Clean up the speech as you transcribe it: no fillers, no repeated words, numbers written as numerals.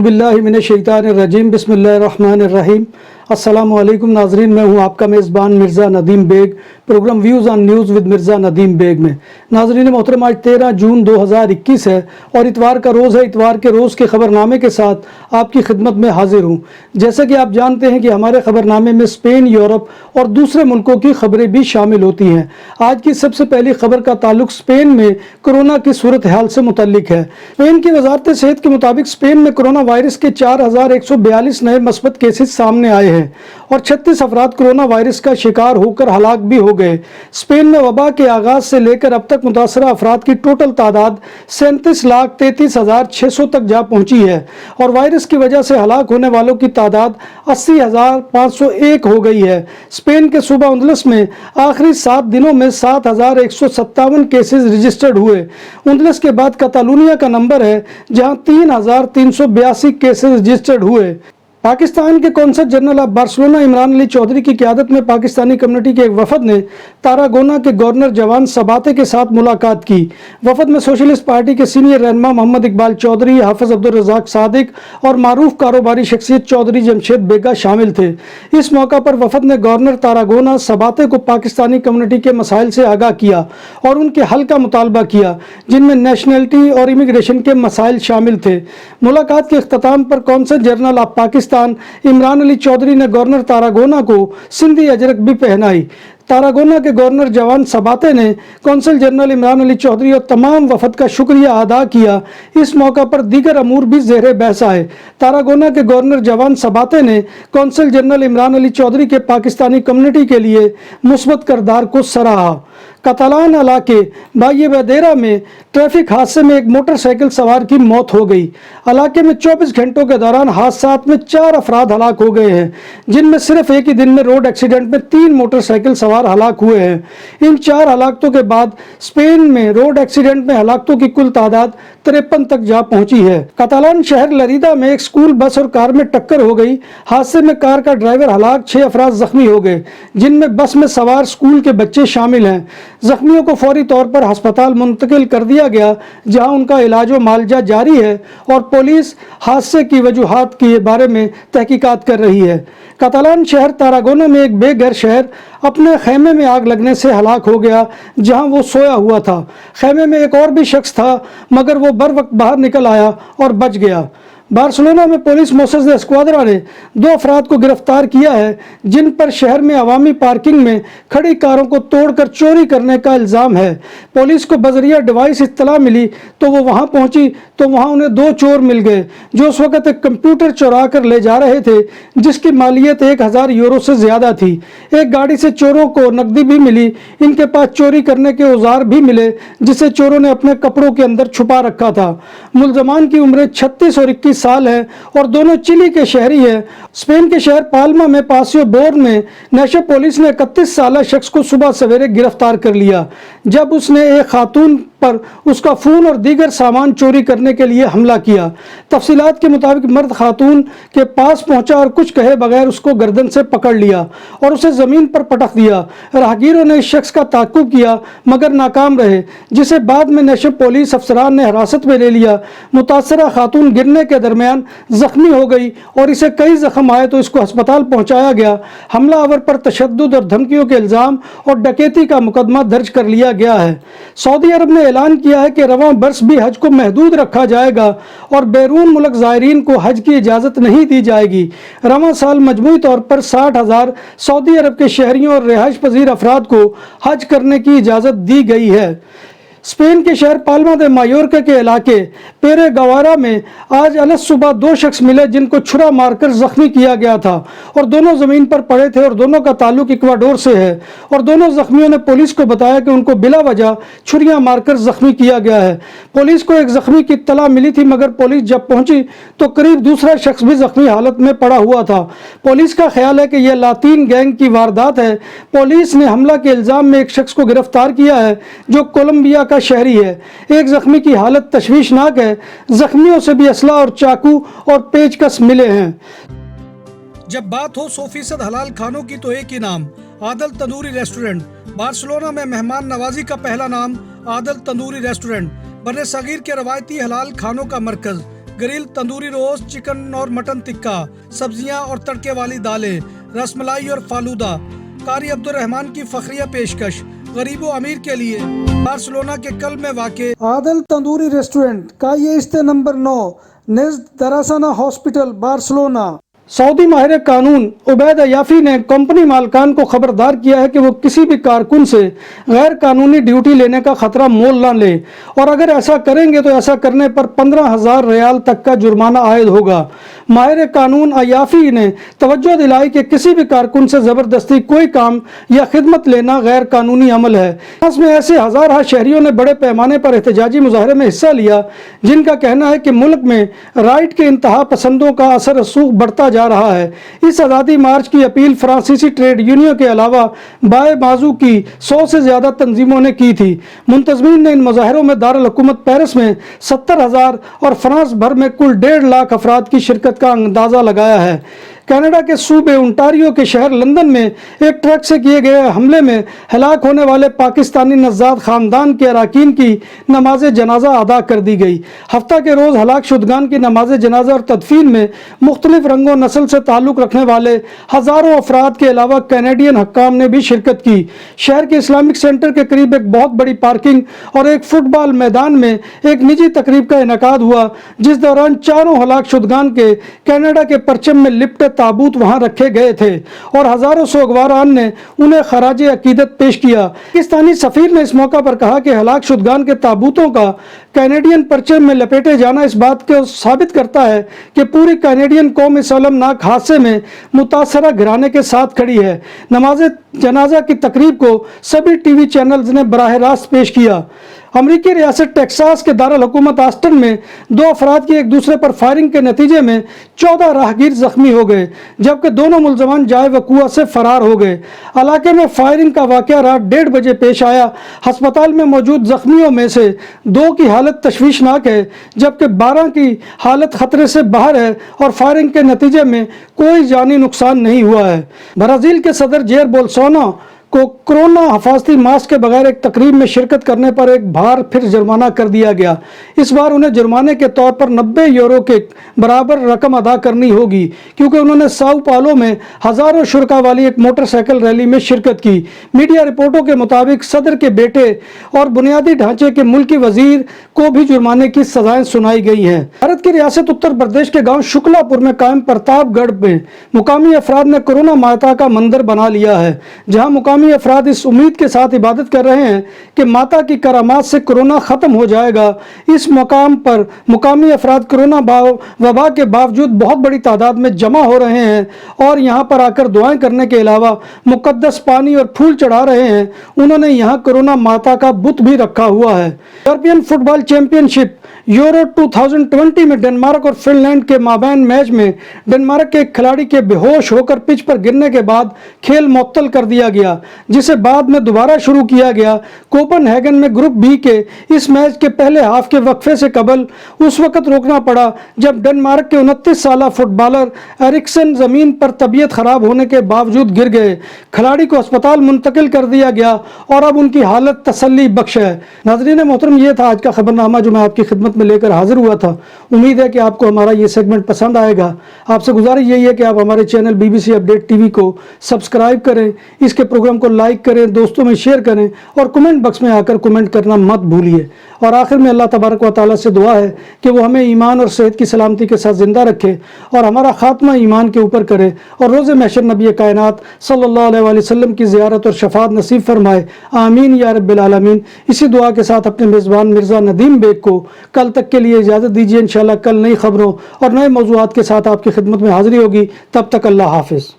औज़ुबिल्लाहि मिनश्शैतानिर्रजीम बिस्मिल्लाहिर्रहमानिर्रहीम। अस्सलामु अलैकुम नाजरीन, मैं हूँ आपका मेज़बान Mirza Nadeem Baig. Programme views on news with Mirza Nadeem Baig में नाजरीन मोहतरम, आज 13 जून 2021 है और इतवार का रोज़ है। इतवार के रोज़ के ख़बरनामे के साथ आपकी खिदमत में हाजिर हूँ। जैसा कि आप जानते हैं कि हमारे ख़बरनामे में स्पेन, यूरोप और दूसरे मुल्कों की खबरें भी शामिल होती हैं। आज की सबसे पहली खबर का ताल्लुक स्पेन में कोरोना की सूरत हाल से मुतल्लिक है। स्पेन की वजारत सेहत के मुताबिक स्पेन में कोरोना वायरस के 4142 नए मस्बत केसेस सामने आए हैं और 36 अफराद कोरोना वायरस का शिकार होकर हलाक भी हो गए। स्पेन में वबा के आगाज से लेकर अब तक मुतासरा अफराद की टोटल तादाद 37,33,600 तक जा पहुंची है और वायरस की वजह से हलाक होने वालों की तादाद 80,501 हो गई है। स्पेन के सूबा उंदलस में आखिरी 7 दिनों में 7,157 केसेस रजिस्टर्ड हुए। उंदलस के बाद कतालूनिया का नंबर है जहां 3,382 केसेस रजिस्टर्ड हुए। पाकिस्तान के consul general of Barcelona Imran Ali Chaudhry की क़यादत में पाकिस्तानी कम्युनिटी के एक वफद ने तारागोना के गवर्नर जवान सबाते के साथ मुलाकात की। वफद में सोशलिस्ट पार्टी के सीनियर रहनुमा मोहम्मद इकबाल चौधरी, हाफिज अब्दुल रज़ाक सादिक और मारूफ कारोबारी शख्सियत चौधरी जमशेद बेगा शामिल थे। इस मौका पर वफद ने गवर्नर तारागोना सबाते को पाकिस्तानी कम्युनिटी के मसाइल से आगाह किया और उनके हल का मुतालबा किया, जिनमें नेशनलिटी और इमिग्रेशन के मसाइल शामिल थे। मुलाकात के अख्ताम पर consul general of Pakistan Imran Ali Chaudhry ने गवर्नर तारागोना को सिंधी अजरक भी पहनाई। तारागोना के गवर्नर जवान सबाते ने कौंसल जनरल इमरान अली चौधरी और तमाम वफद का शुक्रिया अदा किया। इस मौका पर दीगर अमूर भी ज़ेरे बहस आए। तारागोना के गवर्नर जवान सबाते ने कौंसल जनरल इमरान अली चौधरी के पाकिस्तानी कम्युनिटी के लिए मुस्बत किरदार को सराहा। कतालान इलाके बाये बदेरा में ट्रैफिक हादसे में एक मोटरसाइकिल सवार की मौत हो गई। इलाके में 24 घंटों के दौरान हादसात में 4 अफराद हलाक हो गए हैं, जिनमें सिर्फ एक ही दिन में रोड एक्सीडेंट में 3 मोटरसाइकिल सवार हलाक हुए हैं। इन 4 हलाकतों के बाद स्पेन में रोड एक्सीडेंट में हलाकतों की कुल तादाद 53 तक जा पहुंची है। कतालान शहर लरीदा में एक स्कूल बस और कार में टक्कर हो गई। हादसे में कार का ड्राइवर हलाक, 6 अफराद जख्मी हो गए, जिनमें बस में सवार स्कूल के बच्चे शामिल हैं। जख्मियों को फौरी तौर पर अस्पताल मुंतकिल कर दिया गया, जहां उनका इलाज व मालजा जारी है और पुलिस हादसे की वजूहात के बारे में तहकीकात कर रही है। कतालान शहर तारागोना में एक बेघर शहर अपने खेमे में आग लगने से हलाक हो गया, जहां वो सोया हुआ था। खेमे में एक और भी शख्स था, मगर वो बर वक्त बाहर निकल आया और बच गया। बार्सिलोना में पुलिस मोसेस एस्क्वाद्रा ने 2 अफराद को गिरफ्तार किया है, जिन पर शहर में अवामी पार्किंग में खड़ी कारों को तोड़कर चोरी करने का इल्ज़ाम है। पुलिस को बजरिया डिवाइस इत्तला मिली तो वो वहां पहुंची तो वहां उन्हें 2 चोर मिल गए, जो उस वक्त एक कंप्यूटर चुरा कर ले जा रहे थे, जिसकी मालियत 1,000 यूरो से ज़्यादा थी। एक गाड़ी से चोरों को नकदी भी मिली। इनके पास चोरी करने के औजार भी मिले, जिसे चोरों ने अपने कपड़ों के अंदर छुपा रखा था। मुलजमान की उम्रें 36 और 21 साल है और दोनों चिली के शहरी है। स्पेन के शहर पाल्मा में पासियो बोर में नेशो पुलिस ने 31 साल शख्स को सुबह सवेरे गिरफ्तार कर लिया, जब उसने एक खातून पर उसका फ़ोन और दीगर सामान चोरी करने के लिए हमला किया। तफसीलात के मुताबिक मर्द खातून के पास पहुंचा और कुछ कहे बगैर उसको गर्दन से पकड़ लिया और उसे ज़मीन पर पटक दिया। राहगीरों ने इस शख्स का ताक़ुब किया मगर नाकाम रहे, जिसे बाद में नेशो पुलिस अफसरान ने हिरासत में ले लिया। मुतासरा खातून गिरने के दरमियान जख्मी हो गई और इसे कई जख्म आए तो इसको अस्पताल पहुंचाया गया। हमलावर पर तशद्दुद और धमकियों के इल्ज़ाम और डकैती का मुकदमा दर्ज कर लिया गया है। सऊदी अरब ने ऐलान किया है कि रवां बरस भी हज को महदूद रखा जाएगा और बैरून मुल्क ज़ायरीन को हज की इजाज़त नहीं दी जाएगी। रवां साल मजमूई तौर पर 60,000 सऊदी अरब के शहरियों और रिहाइश पजीर अफराद को हज करने की इजाज़त दी गई है। स्पेन के शहर पाल्मा दे मायोर्का के इलाके पेरे गवारा में आज अलग सुबह 2 शख्स मिले, जिनको छुरा मारकर जख्मी किया गया था और दोनों ज़मीन पर पड़े थे और दोनों का ताल्लुक इक्वाडोर से है और दोनों जख्मियों ने पुलिस को बताया कि उनको बिला वजह छुरियां मारकर जख्मी किया गया है। पुलिस को एक जख्मी की इत्तला मिली थी, मगर पुलिस जब पहुंची तो करीब दूसरा शख्स भी जख्मी हालत में पड़ा हुआ था। पुलिस का ख्याल है कि यह लातीन गैंग की वारदात है। पुलिस ने हमला के इल्ज़ाम में एक शख्स को गिरफ्तार किया है, जो कोलंबिया का शहरी है। एक जख्मी की हालत तशवीशनाक है। जख्मियों से भी असला और चाकू और पेचकस मिले हैं। जब बात हो 100% हलाल खानों की तो एक ही नाम, आदल तंदूरी रेस्टोरेंट। बार्सिलोना में मेहमान नवाजी का पहला नाम आदल तंदूरी रेस्टोरेंट, बर्रे सगीर के रवायती हलाल खानों का मरकज। گریل تندوری روسٹ، چکن اور مٹن ٹکا، سبزیاں اور تڑکے والی دالیں، رس ملائی اور فالودہ۔ قاری عبد الرحمن کی فخریہ پیشکش غریب و امیر کے لیے، بارسلونا کے قلب میں واقع عادل تندوری ریسٹورنٹ، کائے نمبر 9، نزد دراسانہ ہاسپٹل، بارسلونا۔ سعودی ماہر قانون عبید عیافی نے کمپنی مالکان کو خبردار کیا ہے کہ وہ کسی بھی کارکن سے غیر قانونی ڈیوٹی لینے کا خطرہ مول نہ لیں، اور اگر ایسا کریں گے تو ایسا کرنے پر 15,000 ریال تک کا جرمانہ عائد ہوگا۔ ماہر قانون عیافی نے توجہ دلائی کہ کسی بھی کارکن سے زبردستی کوئی کام یا خدمت لینا غیر قانونی عمل ہے۔ اس میں ایسے ہزارہ شہریوں نے بڑے پیمانے پر احتجاجی مظاہرے میں حصہ لیا، جن کا کہنا ہے کہ ملک میں رائٹ کے انتہا پسندوں کا اثر رسوخ بڑھتا جا رہا ہے۔ اس آزادی مارچ کی اپیل فرانسیسی ٹریڈ یونین کے علاوہ بائیں بازو کی 100 سے زیادہ تنظیموں نے کی تھی۔ منتظمین نے ان مظاہروں میں دارالحکومت پیرس میں 70,000 اور فرانس بھر میں کل 1.5 لاکھ افراد کی شرکت کا اندازہ لگایا ہے۔ کینیڈا کے صوبے انٹاریو کے شہر لندن میں ایک ٹرک سے کیے گئے حملے میں ہلاک ہونے والے پاکستانی نژاد خاندان کے اراکین کی نماز جنازہ ادا کر دی گئی۔ ہفتہ کے روز ہلاک شدگان کی نماز جنازہ اور تدفین میں مختلف رنگ و نسل سے تعلق رکھنے والے ہزاروں افراد کے علاوہ کینیڈین حکام نے بھی شرکت کی۔ شہر کے اسلامک سینٹر کے قریب ایک بہت بڑی پارکنگ اور ایک فٹ بال میدان میں ایک نجی تقریب کا انعقاد ہوا، جس دوران چاروں ہلاک شدگان کے کینیڈا کے پرچم میں لپٹے تابوت وہاں رکھے گئے تھے اور ہزاروں سوگواران نے انہیں خراج عقیدت پیش کیا۔ پاکستانی سفیر نے اس موقع پر کہا کہ ہلاک شدگان کے تابوتوں کا کینیڈین پرچم میں لپیٹے جانا اس بات کو ثابت کرتا ہے کہ پوری کینیڈین قوم اس المناک حادثے میں متاثرہ گھرانے کے ساتھ کھڑی ہے۔ نماز جنازہ کی تقریب کو سبھی ٹی وی چینلز نے براہ راست پیش کیا۔ امریکی ریاست ٹیکساس کے دارالحکومت آسٹن میں 2 افراد کی ایک دوسرے پر فائرنگ کے نتیجے میں 14 راہگیر زخمی ہو گئے، جبکہ دونوں ملزمان جائے وقوع سے فرار ہو گئے۔ علاقے میں فائرنگ کا واقعہ رات 1:30 بجے پیش آیا۔ ہسپتال میں موجود زخمیوں میں سے 2 کی حالت تشویشناک ہے، جبکہ 12 کی حالت خطرے سے باہر ہے اور فائرنگ کے نتیجے میں کوئی جانی نقصان نہیں ہوا ہے۔ برازیل کے صدر جیر بولسونارو کو کورونا حفاظتی ماسک کے بغیر ایک تقریب میں شرکت کرنے پر ایک بار پھر جرمانہ کر دیا گیا۔ اس بار انہیں جرمانے کے طور پر 90 یورو کے برابر رقم ادا کرنی ہوگی، کیونکہ انہوں نے ساؤ پاولو میں ہزاروں شرکاء والی ایک موٹر سائیکل ریلی میں شرکت کی۔ میڈیا رپورٹوں کے مطابق صدر کے بیٹے اور بنیادی ڈھانچے کے ملکی وزیر کو بھی جرمانے کی سزائیں سنائی گئی ہیں۔ بھارت کی ریاست اتر پردیش کے گاؤں شکلا پور میں قائم پرتاپ گڑھ میں مقامی افراد نے کورونا ماتا کا مندر بنا لیا ہے، جہاں مقامی افراد اس امید کے ساتھ عبادت کر رہے ہیں کہ ماتا کی کرامات سے کورونا ختم ہو جائے گا۔ اس مقام پر مقامی افراد کورونا وبا کے باوجود بہت بڑی تعداد میں جمع ہو رہے ہیں اور یہاں پر آ کر دعائیں کرنے کے علاوہ مقدس پانی اور پھول چڑھا رہے ہیں۔ انہوں نے یہاں کورونا ماتا کا بت بھی رکھا ہوا ہے۔ یورپین فٹ بال چیمپئن شپ یورو 2020 میں ڈنمارک اور فن لینڈ کے مابین میچ میں ڈنمارک کے ایک کھلاڑی کے بے ہوش ہو کر پچ پر گرنے کے بعد کھیل معطل کر دیا گیا، جسے بعد میں دوبارہ شروع کیا گیا۔ کوپن ہیگن میں گروپ بی کے اس میچ کے پہلے ہاف کے وقفے سے قبل اس وقت روکنا پڑا جب ڈنمارک کے 29 سالہ فٹ بالر ایرکسن زمین پر طبیعت خراب ہونے کے باوجود گر گئے۔ کھلاڑی کو اسپتال منتقل کر دیا گیا اور اب ان کی حالت تسلی بخش ہے۔ ناظرین محترم، یہ تھا آج کا خبرنامہ جو میں آپ کی خدمت میں لے کر حاضر ہوا تھا۔ امید ہے کہ آپ کو ہمارا یہ سیگمنٹ پسند آئے گا۔ آپ سے گزارش یہی ہے کہ آپ ہمارے channel BBC update T V کو سبسکرائب کریں، اس کے پروگرام کو لائک کریں، دوستوں میں شیئر کریں اور کمنٹ باکس میں آ کر کمنٹ کرنا مت بھولیے۔ اور آخر میں اللہ تبارک و تعالیٰ سے دعا ہے کہ وہ ہمیں ایمان اور صحت کی سلامتی کے ساتھ زندہ رکھے اور ہمارا خاتمہ ایمان کے اوپر کرے اور روز محشر نبی کائنات صلی اللہ علیہ وآلہ وسلم کی زیارت اور شفاعت نصیب فرمائے، آمین یا رب العالمین۔ اسی دعا کے ساتھ اپنے میزبان مرزا ندیم بیگ کو کل تک کے لیے اجازت دیجیے۔ انشاءاللہ کل نئی خبروں اور نئے موضوعات کے ساتھ آپ کی خدمت میں حاضری ہوگی۔ تب تک اللہ حافظ۔